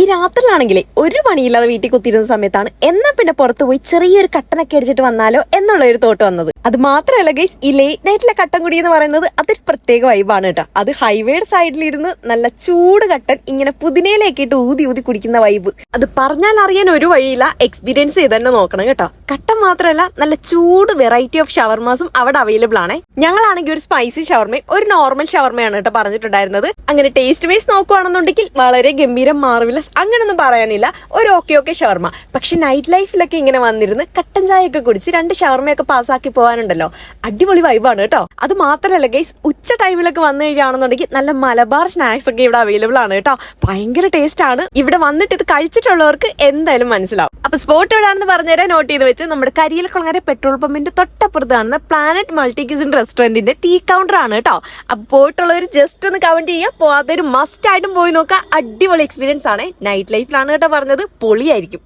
ഈ രാത്രിയിലാണെങ്കിലേ ഒരു പണിയില്ലാതെ വീട്ടിൽ കുത്തിയിരുന്ന സമയത്താണ് എന്നാ പിന്നെ പുറത്തു പോയി ചെറിയൊരു കട്ടനൊക്കെ അടിച്ചിട്ട് വന്നാലോ എന്നുള്ള ഒരു തോട്ട് വന്നത്. അത് മാത്രമല്ല ഗൈസ്, ഈ ലേറ്റ് നൈറ്റിലെ കട്ടൻ കുടി എന്ന് പറയുന്നത് അതൊരു പ്രത്യേക വൈബാണ് കേട്ടോ. അത് ഹൈവേയുടെ സൈഡിലിരുന്ന് നല്ല ചൂട് കട്ടൻ ഇങ്ങനെ പുതിനയിലേക്ക് ഇട്ട് ഊതി ഊതി കുടിക്കുന്ന വൈബ് അത് പറഞ്ഞാൽ അറിയാൻ ഒരു വഴിയില്ല, എക്സ്പീരിയൻസ് ചെയ്ത് തന്നെ നോക്കണം കേട്ടോ. കട്ടൻ മാത്രമല്ല നല്ല ചൂട് വെറൈറ്റി ഓഫ് ഷവർമാസും അവിടെ അവൈലബിൾ ആണ്. ഞങ്ങളാണെങ്കിൽ ഒരു സ്പൈസി ഷവർമയും ഒരു നോർമൽ ഷവർമയാണ് കേട്ടോ പറഞ്ഞിട്ടുണ്ടായിരുന്നത്. അങ്ങനെ ടേസ്റ്റ് വൈസ് നോക്കുകയാണെന്നുണ്ടെങ്കിൽ വളരെ ഗംഭീരം, മാർവിലസ് അങ്ങനൊന്നും പറയാനില്ല, ഒരു ഓക്കെ ഷവർമ. പക്ഷെ നൈറ്റ് ലൈഫിലൊക്കെ ഇങ്ങനെ വന്നിരുന്ന് കട്ടൻ ചായയൊക്കെ കുടിച്ച് 2 ഷവർമയൊക്കെ പാസ്സാക്കി പോകാനുണ്ടല്ലോ, അടിപൊളി വൈബാണ് കേട്ടോ. അത് മാത്രമല്ല ഗൈസ്, ഉച്ച ടൈമിലൊക്കെ വന്നു കഴിയുകയാണെന്നുണ്ടെങ്കിൽ നല്ല മലബാർ സ്നാക്സ് ഒക്കെ ഇവിടെ അവൈലബിൾ ആണ് കേട്ടോ. ഭയങ്കര ടേസ്റ്റ് ആണ്. ഇവിടെ വന്നിട്ട് ഇത് കഴിച്ചിട്ടുള്ളവർക്ക് എന്തായാലും മനസ്സിലാവും. അപ്പൊ സ്പോട്ട് എവിടെയാണെന്ന് പറഞ്ഞുതരാൻ നോട്ട് ചെയ്ത് വെച്ച് നമ്മുടെ കരിയിലക്കുളങ്ങര പെട്രോൾ പമ്പിന്റെ തൊട്ടപ്പുറത്ത് കാണുന്ന പ്ലാനറ്റ് മൾട്ടി ക്യൂസിൻ റെസ്റ്റോറന്റിന്റെ ടീ കൗണ്ടർ ആണ് കേട്ടോ. അപ്പൊ പോയിട്ടുള്ളവർ ജസ്റ്റ് ഒന്ന് കമന്റ് ചെയ്യുക, പോവാത്തൊരു മസ്റ്റ് ആയിട്ടും പോയി നോക്കുക. അടിപൊളി എക്സ്പീരിയൻസ് ആണ്. നൈറ്റ് ലൈഫിലാണ് കേട്ടോ പറഞ്ഞത്, പൊളിയായിരിക്കും.